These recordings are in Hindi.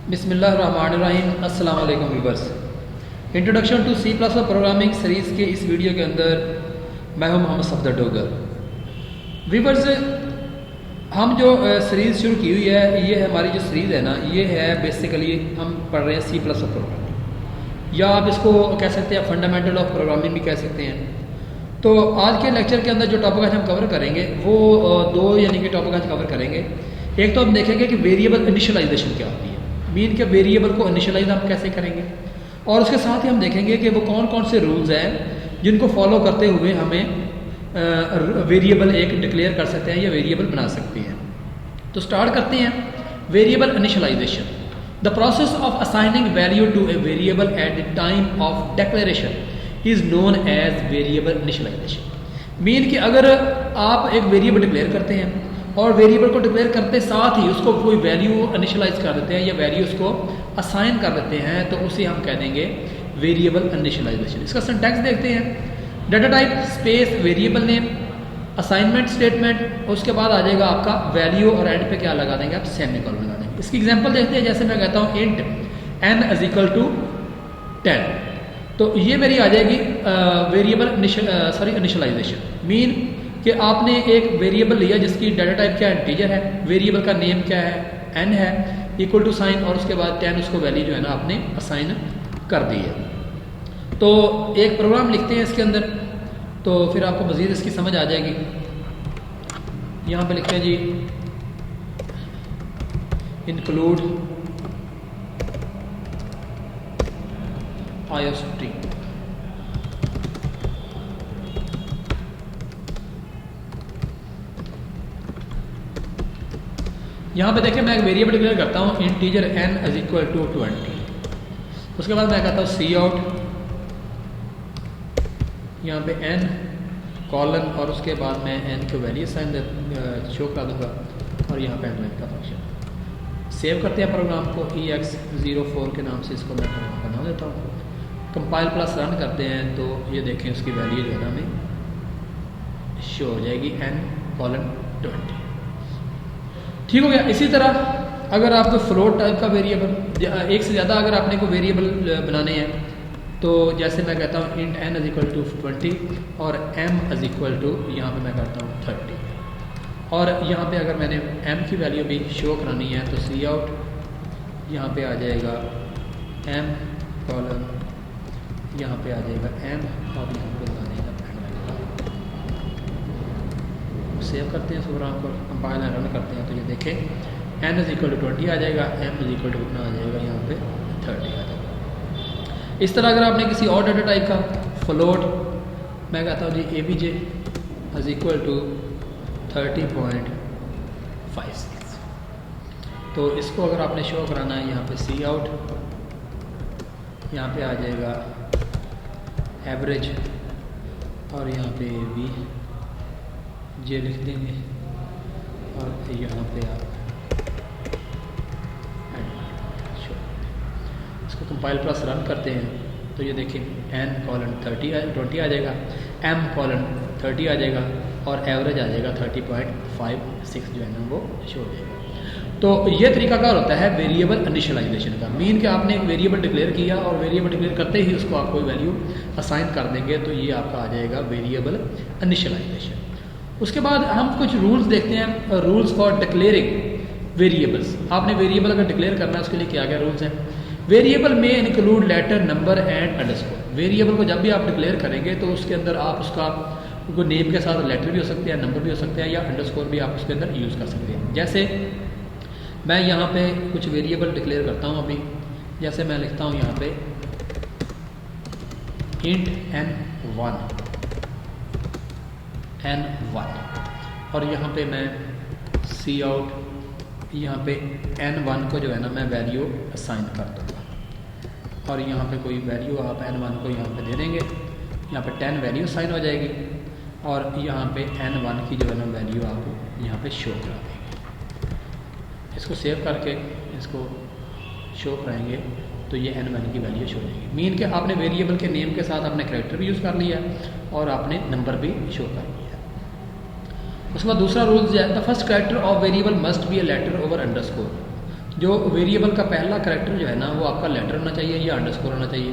बिस्मिल्लाहिर्रहमानिर्रहीम। अस्सलाम वालेकुम viewers. Introduction to C plus programming series के इस वीडियो के अंदर मैं हूं मोहम्मद सफदर डोगर। व्यूअर्स, हम जो सीरीज़ शुरू की हुई है, ये हमारी जो सीरीज़ है ना, ये है बेसिकली हम पढ़ रहे हैं सी प्लस प्रोग्रामिंग, या आप इसको कह सकते हैं फंडामेंटल ऑफ प्रोग्रामिंग भी कह सकते हैं। तो आज के लेक्चर के अंदर जो टॉपिक आज हम कवर करेंगे वो दो यानी कि टॉपिक आज कवर करेंगे। एक तो हम देखेंगे कि वेरिएबल इनिशियलाइजेशन क्या होती है, मीन के वेरिएबल को इनिशियलाइज हम कैसे करेंगे, और उसके साथ ही हम देखेंगे कि वो कौन कौन से रूल्स हैं जिनको फॉलो करते हुए हमें वेरिएबल एक डिक्लेयर कर सकते हैं या वेरिएबल बना सकते हैं। तो स्टार्ट करते हैं। Variable initialization, the process of assigning value to a variable at the time of declaration is known as variable initialization. Mean कि अगर आप एक वेरिएबल डिक्लेयर करते हैं और वेरिएबल को डिक्लेयर करते साथ ही उसको कोई वैल्यू इनिशियलाइज कर देते हैं या वैल्यू उसको असाइन कर देते हैं, तो उसे हम कह देंगे वेरिएबल इनिशियलाइजेशन। इसका सिंटैक्स देखते हैं। Data type space variable name, assignment statement, उसके बाद आ जाएगा आपका वैल्यू और एंड पे क्या लगा देंगे आप, सेमीकोलन लगा देंगे। इसकी एग्जांपल देखते हैं। जैसे मैं कहता हूँ int n is equal to 10, तो ये मेरी आ जाएगी वेरिएबल इनिशियलाइजेशन। मीन कि आपने एक वेरिएबल लिया जिसकी डाटा टाइप क्या है, इंटीजर है, वेरिएबल का नेम क्या है, n है, इक्वल टू साइन, और उसके बाद 10 उसको वैल्यू जो है ना आपने असाइन कर दी है। तो एक प्रोग्राम लिखते हैं इसके अंदर, तो फिर आपको मज़ीद इसकी समझ आ जाएगी। यहाँ पे लिखते हैं जी इंक्लूड आईओस्ट्रीम। यहाँ पे देखिए मैं एक वेरिएबल डिक्लेयर करता हूँ integer n is equal to 20। उसके बाद मैं कहता हूँ सी आउट, यहाँ पे n कॉलन, और उसके बाद मैं n को वैल्यू साइन शो कर दूँगा, और यहाँ पे एंड का फंक्शन। सेव करते हैं प्रोग्राम को, ex04 के नाम से इसको मैं प्रोग्राम बना देता हूँ। कंपाइल प्लस रन करते हैं तो ये देखें उसकी वैल्यू जो है ना हमें शो हो जाएगी n कॉलन 20। ठीक हो गया। इसी तरह अगर आपको फ्लोट टाइप का वेरिएबल, एक से ज़्यादा अगर आपने कोई वेरिएबल बनाने हैं, तो जैसे मैं कहता हूँ int n is equal to 20 और m इज इक्वल टू, यहाँ पे मैं करता हूँ 30, और यहाँ पे अगर मैंने m की वैल्यू भी शो करानी है तो सी आउट, यहाँ पे आ जाएगा m कॉलन, यहाँ पे आ जाएगा m, और यहाँ पे लगा देगा। सेव करते हैं इस प्रोग्राम को, कंपाइल रन करते हैं तो ये देखें n इज इक्वल टू 20 आ जाएगा, m इज इक्वल टू कितना आ जाएगा, यहाँ पे 30 आ जाएगा। इस तरह अगर आपने किसी और डाटा टाइप का फ्लोट, मैं कहता हूँ जी abj इज इक्वल टू 30.56, तो इसको अगर आपने शो कराना है, यहाँ पे सी आउट, यहाँ पे आ जाएगा एवरेज, और यहाँ पे भी जे लिख देंगे, और यहाँ पे आप इसको कंपाइल प्लस रन करते हैं तो ये देखिए n कॉलन 20 आ जाएगा, m कॉलन 30 आ जाएगा, और एवरेज आ जाएगा 30.56 जो है ना वो शो हो जाएगा। तो ये तरीकाकार होता है वेरिएबल इनिशियलाइजेशन का। मीन कि आपने एक वेरिएबल डिक्लेयर किया और वेरिएबल डिक्लेयर करते ही उसको आप कोई वैल्यू असाइन कर देंगे, तो ये आपका आ जाएगा वेरिएबल इनिशियलाइजेशन। उसके बाद हम कुछ रूल्स देखते हैं, रूल्स फॉर डिक्लेयरिंग वेरिएबल्स। आपने वेरिएबल अगर डिक्लेयर करना है उसके लिए क्या क्या रूल्स हैं। वेरिएबल में include letter, number and underscore. Variable को जब भी आप डिक्लेयर करेंगे तो उसके अंदर आप उसका नेम के साथ लेटर भी हो सकते हैं, नंबर भी हो सकते हैं, या अंडरस्कोर भी आप उसके अंदर यूज़ कर सकते हैं। जैसे मैं यहाँ पे कुछ वेरिएबल डिक्लेयर करता हूँ अभी, जैसे मैं लिखता हूँ यहाँ पे इंट n1, और यहाँ पे मैं सी आउट, यहाँ पे n1 को जो है ना मैं वैल्यू असाइन कर दूँगा, और यहाँ पे कोई वैल्यू आप n1 को यहाँ पे दे देंगे, यहाँ पे 10 वैल्यू असाइन हो जाएगी, और यहाँ पे n1 की जो है ना वैल्यू आप यहाँ पे शो करा देंगे। इसको सेव करके इसको शो कराएंगे तो ये n1 की वैल्यू शो हो जाएगी। मीन कि आपने वेरिएबल के नेम के साथ आपने कैरेक्टर भी यूज़ कर लिया और आपने नंबर भी शो कर लिया। उसके बाद दूसरा रूल जो है, the first character of variable must be a letter or underscore. जो वेरिएबल का पहला करैक्टर जो है ना वो आपका लेटर होना चाहिए या अंडरस्कोर होना चाहिए।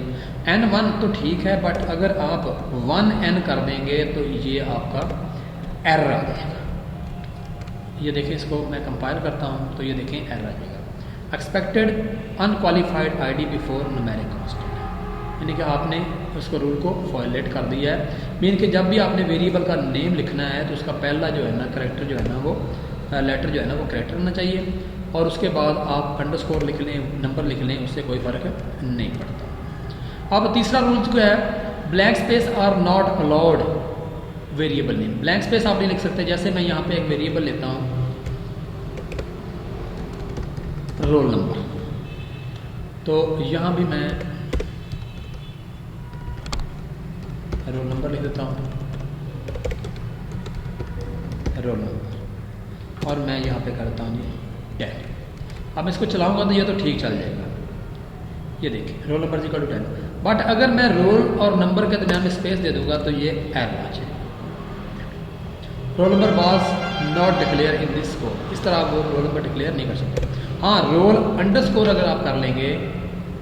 n1 तो ठीक है, बट अगर आप 1n कर देंगे तो ये आपका एरर आ जाएगा। ये देखें, इसको मैं कंपाइल करता हूँ तो ये देखें एरर आ जाएगा। Expected unqualified ID before numeric constant, यानी कि आपने उसको रूल को वायलेट कर दिया है। मीन कि जब भी आपने वेरिएबल का नेम लिखना है तो उसका पहला जो है ना करैक्टर जो है ना वो लेटर जो है ना वो करैक्टर होना चाहिए, और उसके बाद आप अंडरस्कोर लिख लें, नंबर लिख लें, उससे कोई फ़र्क नहीं पड़ता। अब तीसरा रूल जो है, blank space are not allowed variable name. Blank space आप नहीं लिख सकते। जैसे मैं यहाँ पे एक वेरिएबल लेता हूँ रोल नंबर, तो यहाँ भी मैं रोल नंबर लिख देता हूँ, रोल नंबर, और मैं यहाँ पे करता हूँ जी 10। अब इसको चलाऊंगा तो ये तो ठीक चल जाएगा। ये देखिए roll number equal to 10, but अगर मैं रोल और नंबर के दरमियान में स्पेस दे दूंगा तो ये एरर आ जाएगा। Roll number was not declare in this score, इस तरह आप वो रोल नंबर डिक्लेयर नहीं कर सकते। हाँ, रोल अंडरस्कोर अगर आप कर लेंगे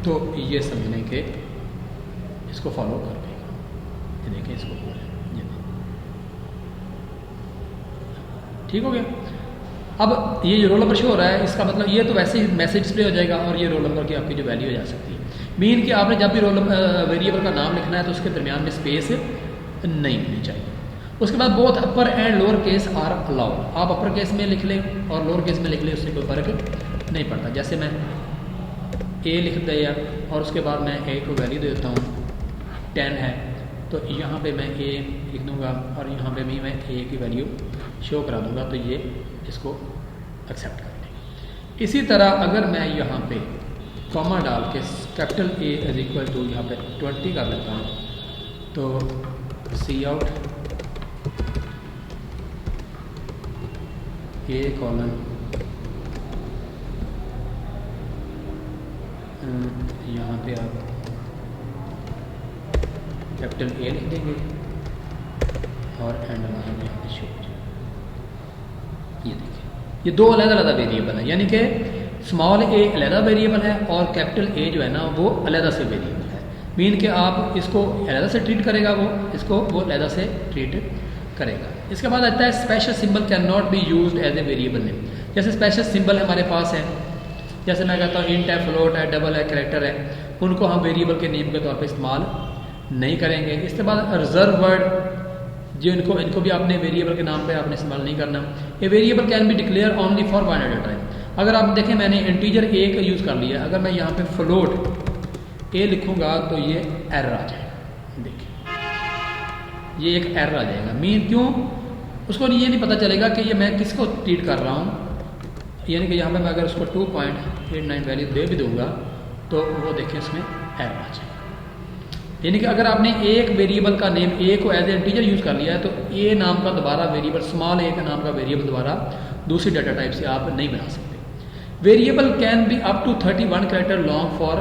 तो ये समझने के इसको फॉलो कर लेगा। ये देखें, इसको ये ठीक हो गया। अब ये जो रोल नंबर शो हो रहा है, इसका मतलब ये तो वैसे ही मैसेज डिस्प्ले हो जाएगा और ये रोल नंबर की आपकी जो वैल्यू हो जा सकती है। मीन कि आपने जब भी रोल वेरिएबल का नाम लिखना है तो उसके दरमियान में स्पेस नहीं होनी चाहिए। उसके बाद both upper and lower case are allowed. आप अपर केस में लिख लें और लोअर केस में लिख लें, उससे कोई फ़र्क नहीं पड़ता। जैसे मैं ए लिख दिया और उसके बाद मैं ए को वैल्यू दे देता हूँ 10 है, तो यहाँ पे मैं ए लिख दूँगा और यहाँ पे भी मैं ए की वैल्यू शो करा दूँगा, तो ये इसको एक्सेप्ट कर लेंगे। इसी तरह अगर मैं यहाँ पे कॉमा डाल के capital A is equal to यहाँ पे 20 कर लेता हूँ, तो सी आउट ए कॉलन यहाँ पे आप कैपिटल ए लिख देंगे और एंड लाइन यहाँ पे शो। ये देखिए, ये दो अलग-अलग वेरिएबल है, यानी कि स्मॉल ए अलग वेरिएबल है और कैपिटल ए जो है ना वो अलग से वेरिएबल है। मीन कि आप इसको अलग से ट्रीट करेगा, वो इसको वो अलग से ट्रीट करेगा। इसके बाद आता है special symbol can not be used as a variable name. जैसे स्पेशल सिंबल हमारे पास है, जैसे मैं कहता हूँ इंट है, फ्लोट है, डबल है, कैरेक्टर है, उनको हम वेरिएबल के नेम के तौर पे इस्तेमाल नहीं करेंगे। इसके बाद रिजर्व वर्ड, जो इनको भी आपने वेरिएबल के नाम पे आपने इस्तेमाल नहीं करना। ये variable can be declare only for one at a time. अगर आप देखें मैंने इंटीजर ए का यूज़ कर लिया, अगर मैं यहाँ पे फ्लोट ए लिखूँगा तो ये एरर आ जाएगा। देखिए, ये एक एरर आ जाएगा। मीन क्यों? उसको ये नहीं पता चलेगा कि ये मैं किसको ट्रीट कर रहा हूँ। यानी कि यहाँ पे मैं अगर उसको 2.89 वैल्यू दे भी दूंगा तो वो देखिए इसमें एरर आ जाएगा। यानी कि अगर आपने एक वेरिएबल का नेम ए को एज ए इंटीजर यूज़ कर लिया है तो ए नाम का दोबारा वेरिएबल, स्मॉल ए का नाम का वेरिएबल दोबारा दूसरी डाटा टाइप से आप नहीं बना सकते। Variable can be up to 31 character long for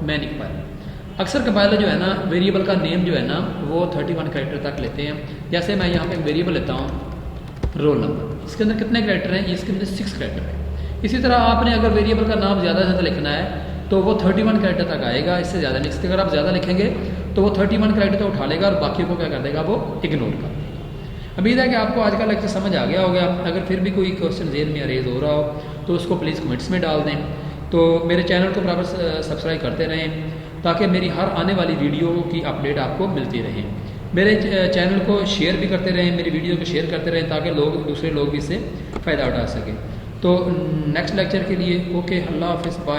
many compiler. अक्सर कंपाइलर जो है ना वेरिएबल का नेम जो है ना वो 31 कैरेक्टर तक लेते हैं। जैसे मैं यहाँ पे एक वेरिएबल लेता हूँ रोल नंबर, इसके अंदर कितने कैरेक्टर हैं? इसके अंदर 6 कैरेक्टर है। इसी तरह आपने अगर वेरिएबल का नाम ज़्यादा से ज़्यादा लिखना है तो वो 31 कैरेक्टर तक आएगा, इससे ज़्यादा नहीं। इसके अगर आप ज़्यादा लिखेंगे तो वो 31 कैरेक्टर तो उठा लेगा और बाकी को क्या कर देगा, वो इग्नोर कर देगा। उम्मीद है कि आपको आज का लेक्चर समझ आ गया होगा। अगर फिर भी कोई क्वेश्चन ज़हन में अरेज हो रहा हो तो उसको प्लीज़ कमेंट्स में डाल दें। तो मेरे चैनल को बराबर सब्सक्राइब करते रहें ताकि मेरी हर आने वाली वीडियो की अपडेट आपको मिलती रहे। मेरे चैनल को शेयर भी करते रहें, मेरी वीडियो को शेयर करते रहें ताकि दूसरे लोग भी इससे फ़ायदा उठा सकें। तो नेक्स्ट लेक्चर के लिए ओके, अल्लाह हाफ़िज़, बाय।